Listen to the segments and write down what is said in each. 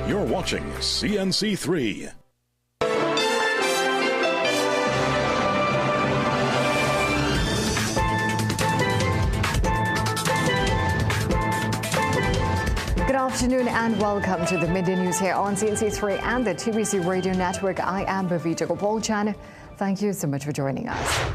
You're watching CNC3. Good afternoon and welcome to the Midday News here on CNC3 and the TBC Radio Network. I am Bhavita Gopalchan. Thank you so much for joining us.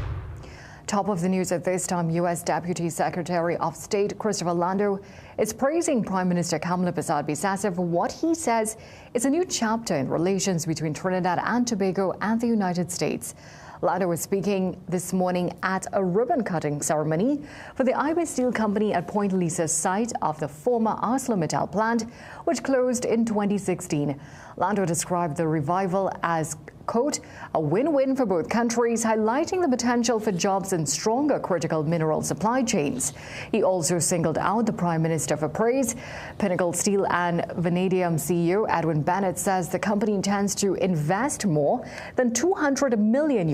Top of the news at this time, U.S. Deputy Secretary of State Christopher Lando is praising Prime Minister Kamala Persad-Bissessar for what he says is a new chapter in relations between Trinidad and Tobago and the United States. Lando was speaking this morning at a ribbon-cutting ceremony for the Iber Steel Company at Point Lisa site of the former ArcelorMittal plant, which closed in 2016. Lando described the revival as, quote, a win-win for both countries, highlighting the potential for jobs and stronger critical mineral supply chains. He also singled out the Prime Minister for praise. Pinnacle Steel and Vanadium CEO Edwin Bennett says the company intends to invest more than $200 million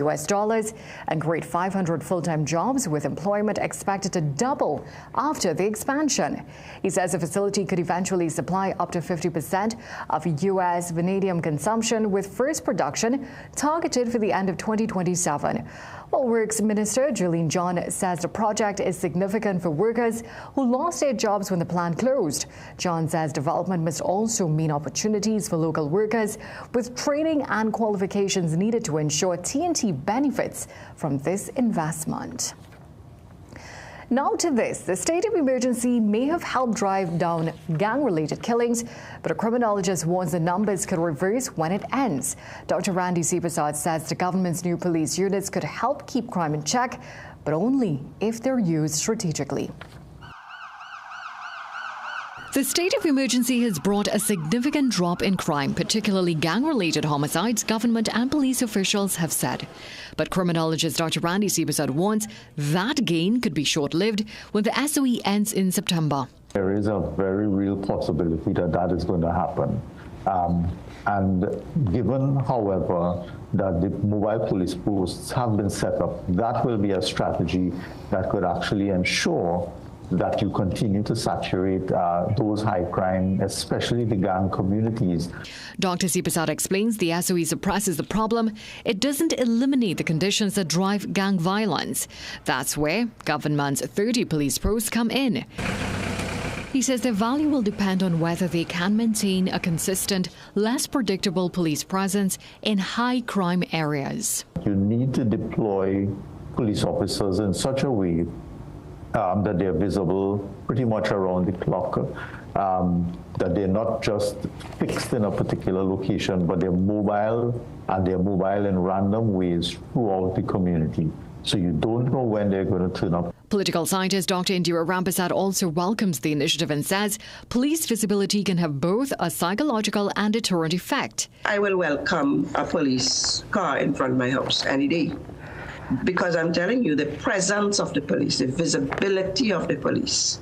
and create 500 full-time jobs, with employment expected to double after the expansion. He says the facility could eventually supply up to 50% of U.S. vanadium consumption, with first production targeted for the end of 2027. Well, Works Minister Julian John says the project is significant for workers who lost their jobs when the plant closed. John says development must also mean opportunities for local workers, with training and qualifications needed to ensure TNT benefits from this investment. Now to this, the state of emergency may have helped drive down gang-related killings, but a criminologist warns the numbers could reverse when it ends. Dr. Randy C. Prasad says the government's new police units could help keep crime in check, but only if they're used strategically. The state of emergency has brought a significant drop in crime, particularly gang-related homicides, government and police officials have said. But criminologist Dr. Randy C. Prasad warns that gain could be short-lived when the SOE ends in September. There is a very real possibility that that is going to happen. And given, however, that the mobile police posts have been set up, that will be a strategy that could actually ensure that you continue to saturate those high crime, especially the gang communities. Dr. C. Prasad explains the SOE suppresses the problem. It doesn't eliminate the conditions that drive gang violence. That's where government's 30 police posts come in. He says their value will depend on whether they can maintain a consistent, less predictable police presence in high crime areas. You need to deploy police officers in such a way that they're visible pretty much around the clock, that they're not just fixed in a particular location, but they're mobile, and they're mobile in random ways throughout the community. So you don't know when they're going to turn up. Political scientist Dr. Indira Rampersad also welcomes the initiative and says police visibility can have both a psychological and deterrent effect. I will welcome a police car in front of my house any day, because I'm telling you, the presence of the police, the visibility of the police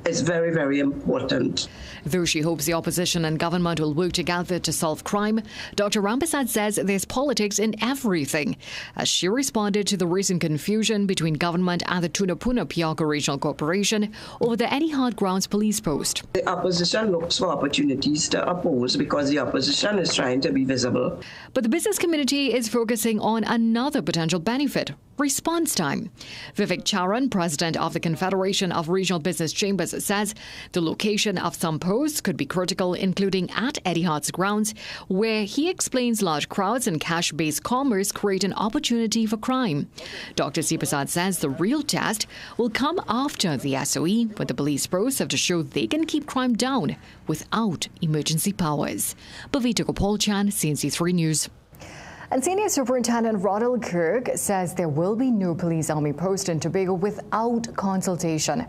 is very, very important. Though she hopes the opposition and government will work together to solve crime, Dr. Rampersad says there's politics in everything, as she responded to the recent confusion between government and the Tunapuna Piarco Regional Corporation over the Any Hard Grounds police post. The opposition looks for opportunities to oppose because the opposition is trying to be visible. But the business community is focusing on another potential benefit: response time. Vivek Charan, president of the Confederation of Regional Business Chambers, says the location of some posts could be critical, including at Etihad's grounds, where he explains large crowds and cash-based commerce create an opportunity for crime. Dr. C. Prasad says the real test will come after the SOE, where the police posts have to show they can keep crime down without emergency powers. Bhavita Gopalchan, CNC3 News. And Senior Superintendent Rodel Kirk says there will be no police army post in Tobago without consultation.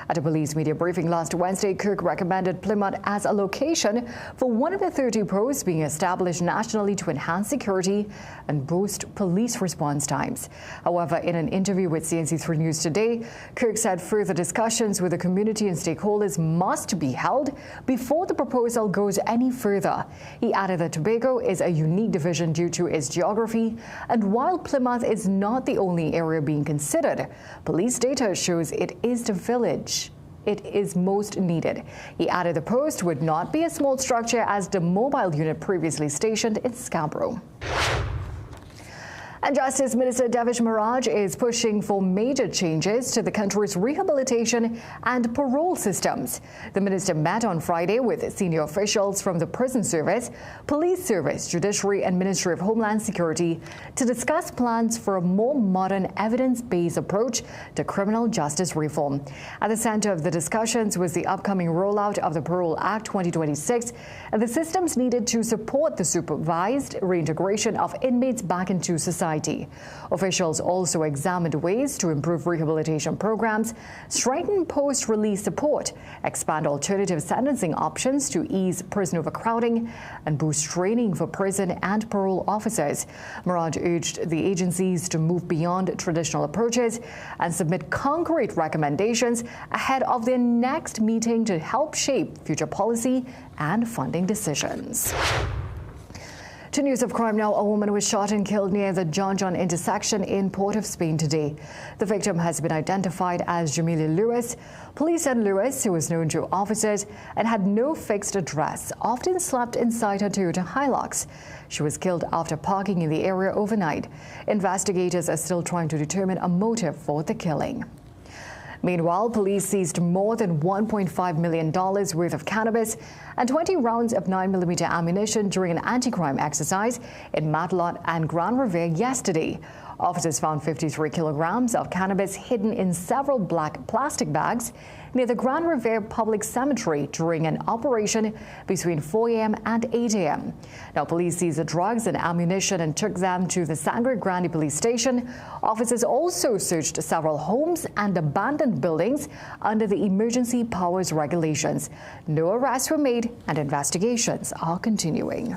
At a police media briefing last Wednesday, Kirk recommended Plymouth as a location for one of the 30 posts being established nationally to enhance security and boost police response times. However, in an interview with CNC3 News today, Kirk said further discussions with the community and stakeholders must be held before the proposal goes any further. He added that Tobago is a unique division due to its geography, and while Plymouth is not the only area being considered, police data shows it is the village it is most needed. He added the post would not be a small structure as the mobile unit previously stationed in Scarborough. And Justice Minister Devish Maharaj is pushing for major changes to the country's rehabilitation and parole systems. The minister met on Friday with senior officials from the Prison Service, Police Service, Judiciary and Ministry of Homeland Security to discuss plans for a more modern, evidence-based approach to criminal justice reform. At the center of the discussions was the upcoming rollout of the Parole Act 2026 and the systems needed to support the supervised reintegration of inmates back into society. Officials also examined ways to improve rehabilitation programs, strengthen post-release support, expand alternative sentencing options to ease prison overcrowding, and boost training for prison and parole officers. Maharaj urged the agencies to move beyond traditional approaches and submit concrete recommendations ahead of their next meeting to help shape future policy and funding decisions. To news of crime now, a woman was shot and killed near the John intersection in Port of Spain today. The victim has been identified as Jamelia Lewis. Police said Lewis, who was known to officers and had no fixed address, often slept inside her Toyota Hilux. She was killed after parking in the area overnight. Investigators are still trying to determine a motive for the killing. Meanwhile, police seized more than $1.5 million worth of cannabis and 20 rounds of 9mm ammunition during an anti-crime exercise in Matlot and Grand Riviere yesterday. Officers found 53 kilograms of cannabis hidden in several black plastic bags near the Grand Riviere Public Cemetery during an operation between 4 a.m. and 8 a.m. Now, police seized the drugs and ammunition and took them to the Sangre Grande police station. Officers also searched several homes and abandoned buildings under the emergency powers regulations. No arrests were made and investigations are continuing.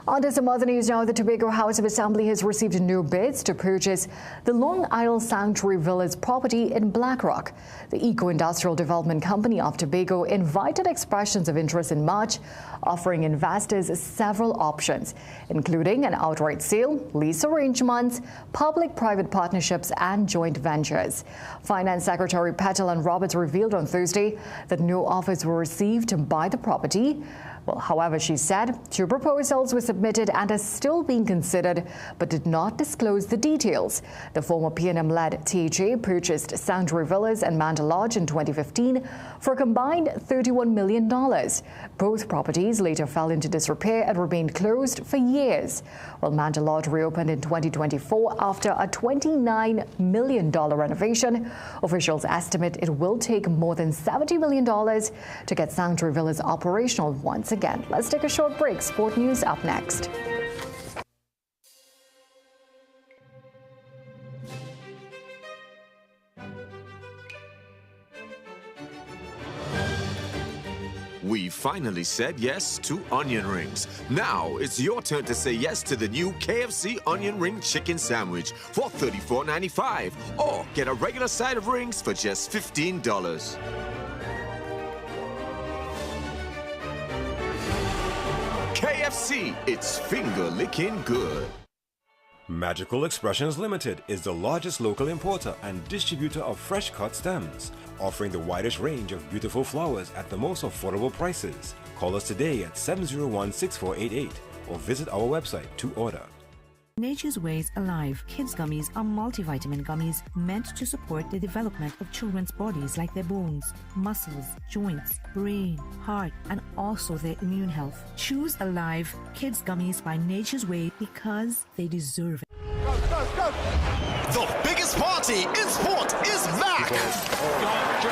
On to some other news now. The Tobago House of Assembly has received no bids to purchase the Long Isle Sanctuary Villas property in Blackrock. The Eco-Industrial Development Company of Tobago invited expressions of interest in March, offering investors several options, including an outright sale, lease arrangements, public-private partnerships, and joint ventures. Finance Secretary Petal and Roberts revealed on Thursday that no offers were received to buy the property. Well, however, she said 2 proposals were submitted and are still being considered, but did not disclose the details. The former PNM-led THA purchased Sanctuary Villas and Manta Lodge in 2015 for a combined $31 million. Both properties later fell into disrepair and remained closed for years, while Manta Lodge reopened in 2024 after a $29 million renovation. Officials estimate it will take more than $70 million to get Sanctuary Villas operational once again. Let's take a short break. Sport news up next. We finally said yes to onion rings. Now it's your turn to say yes to the new KFC onion ring chicken sandwich for $34.95 or get a regular side of rings for just $15. KFC, it's finger-licking good. Magical Expressions Limited is the largest local importer and distributor of fresh-cut stems, offering the widest range of beautiful flowers at the most affordable prices. Call us today at 701-6488 or visit our website to order. Nature's Ways Alive Kids Gummies are multivitamin gummies meant to support the development of children's bodies like their bones, muscles, joints, brain, heart, and also their immune health. Choose Alive Kids Gummies by Nature's Way because they deserve it. The biggest party in sport is back!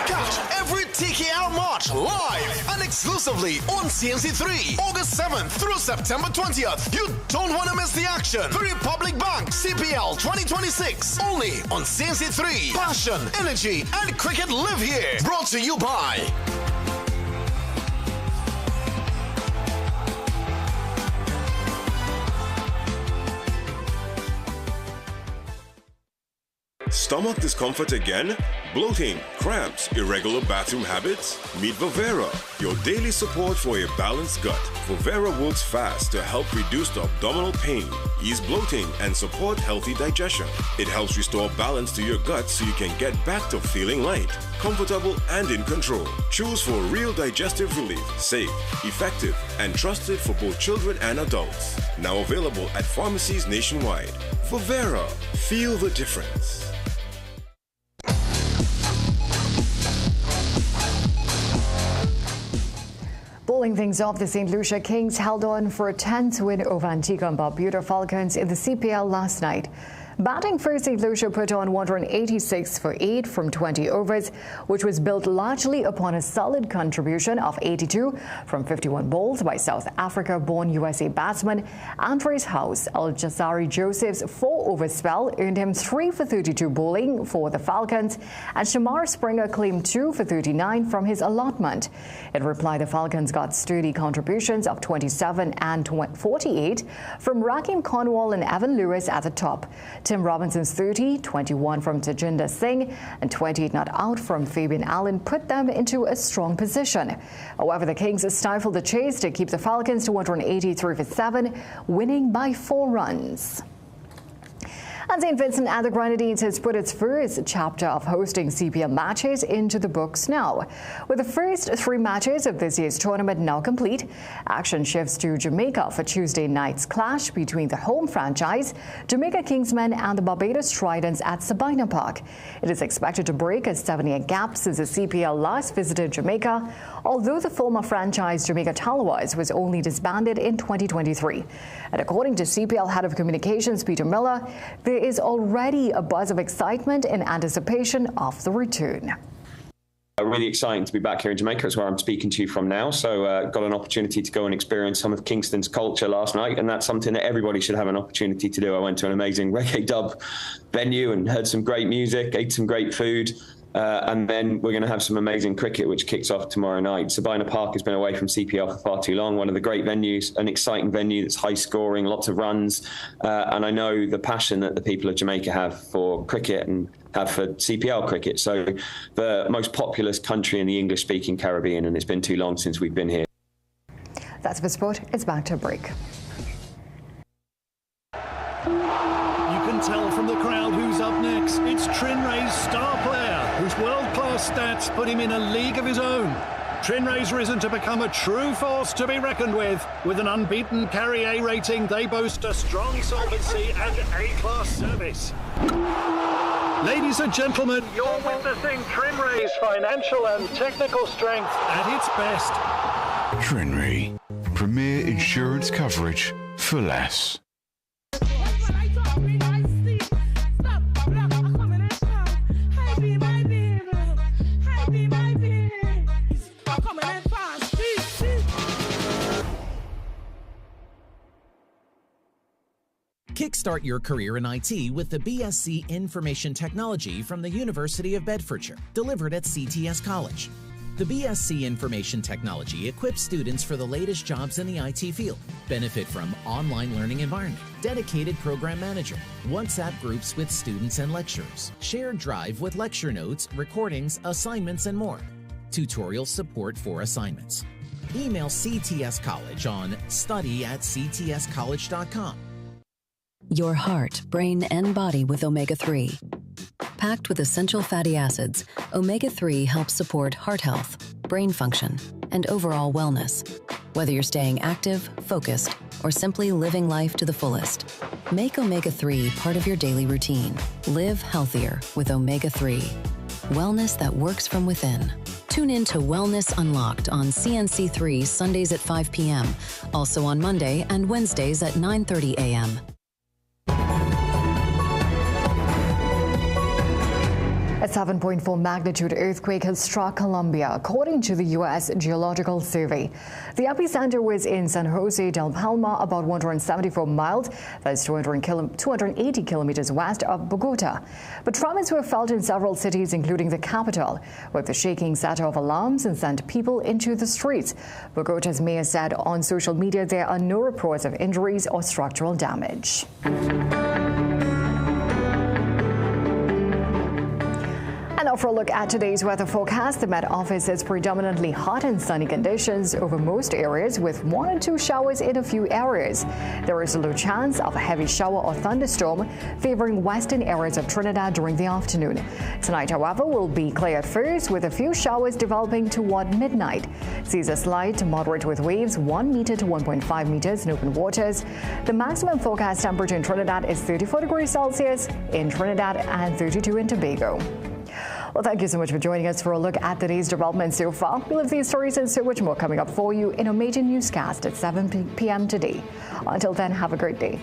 Catch every TKR March live and exclusively on CNC3, August 7th through September 20th. You don't want to miss the action. The Republic Bank CPL 2026, only on CNC3. Passion, energy, and cricket live here. Brought to you by Stomach discomfort again? Bloating, cramps, irregular bathroom habits? Meet Vivera, your daily support for a balanced gut. Vivera works fast to help reduce the abdominal pain, ease bloating, and support healthy digestion. It helps restore balance to your gut so you can get back to feeling light, comfortable, and in control. Choose for real digestive relief, safe, effective, and trusted for both children and adults. Now available at pharmacies nationwide. Vivera, feel the difference. Bowling things off, the St. Lucia Kings held on for a 10th win over Antigua and Barbuda Falcons in the CPL last night. Batting first, St. Lucia put on 186 for 8 from 20 overs, which was built largely upon a solid contribution of 82 from 51 balls by South Africa-born USA batsman Andres House. Al Jazari Joseph's 4-over spell earned him 3 for 32 bowling for the Falcons, and Shamar Springer claimed 2 for 39 from his allotment. In reply, the Falcons got sturdy contributions of 27 and 48 from Rakim Cornwall and Evan Lewis at the top. Tim Robinson's 30, 21 from Tajinder Singh, and 28 not out from Fabian Allen put them into a strong position. However, the Kings stifled the chase to keep the Falcons to 183 for 7, winning by 4 runs. And St. Vincent and the Grenadines has put its first chapter of hosting CPL matches into the books now. With the first 3 matches of this year's tournament now complete, action shifts to Jamaica for Tuesday night's clash between the home franchise, Jamaica Kingsmen, and the Barbados Tridents at Sabina Park. It is expected to break a 7-year gap since the CPL last visited Jamaica, although the former franchise Jamaica Talwars was only disbanded in 2023. And according to CPL Head of Communications Peter Miller, there is already a buzz of excitement in anticipation of the return. Really exciting to be back here in Jamaica. It's where I'm speaking to you from now. So got an opportunity to go and experience some of Kingston's culture last night, and that's something that everybody should have an opportunity to do. I went to an amazing reggae dub venue and heard some great music, ate some great food. And then we're going to have some amazing cricket, which kicks off tomorrow night. Sabina Park has been away from CPL for far too long. One of the great venues, an exciting venue that's high scoring, lots of runs. And I know the passion that the people of Jamaica have for cricket and have for CPL cricket. So the most populous country in the English speaking Caribbean. And it's been too long since we've been here. That's for sport. It's back to a break. You can tell from the crowd who's up next. It's Trinray's star player, whose world-class stats put him in a league of his own. Trinray's risen to become a true force to be reckoned with. With an unbeaten Carry A rating, they boast a strong solvency and A-class service. Ladies and gentlemen, you're witnessing Trinray's financial and technical strength at its best. Trinray, premier insurance coverage for less. Kickstart your career in IT with the BSc Information Technology from the University of Bedfordshire, delivered at CTS College. The BSc Information Technology equips students for the latest jobs in the IT field. Benefit from online learning environment, dedicated program manager, WhatsApp groups with students and lecturers, shared drive with lecture notes, recordings, assignments, and more. Tutorial support for assignments. Email CTS College on study@ctscollege.com. Your heart, brain, and body with omega-3. Packed with essential fatty acids, omega-3 helps support heart health, brain function, and overall wellness. Whether you're staying active, focused, or simply living life to the fullest, make omega-3 part of your daily routine. Live healthier with omega-3. Wellness that works from within. Tune in to Wellness Unlocked on CNC3 Sundays at 5 p.m., also on Monday and Wednesdays at 9:30 a.m. A 7.4 magnitude earthquake has struck Colombia, according to the U.S. Geological Survey. The epicenter was in San Jose del Palma, about 174 miles, that's 280 kilometers west of Bogota. But tremors were felt in several cities, including the capital, where the shaking set off alarms and sent people into the streets. Bogota's mayor said on social media there are no reports of injuries or structural damage. Now for a look at today's weather forecast, the Met Office is predominantly hot and sunny conditions over most areas with 1 or 2 showers in a few areas. There is a low chance of a heavy shower or thunderstorm favoring western areas of Trinidad during the afternoon. Tonight, however, will be clear at first with a few showers developing toward midnight. Seas are slight to moderate with waves 1 meter to 1.5 meters in open waters. The maximum forecast temperature in Trinidad is 34 degrees Celsius in Trinidad and 32 in Tobago. Well, thank you so much for joining us for a look at today's developments so far. We'll have these stories and so much more coming up for you in a major newscast at 7 p.m. today. Until then, have a great day.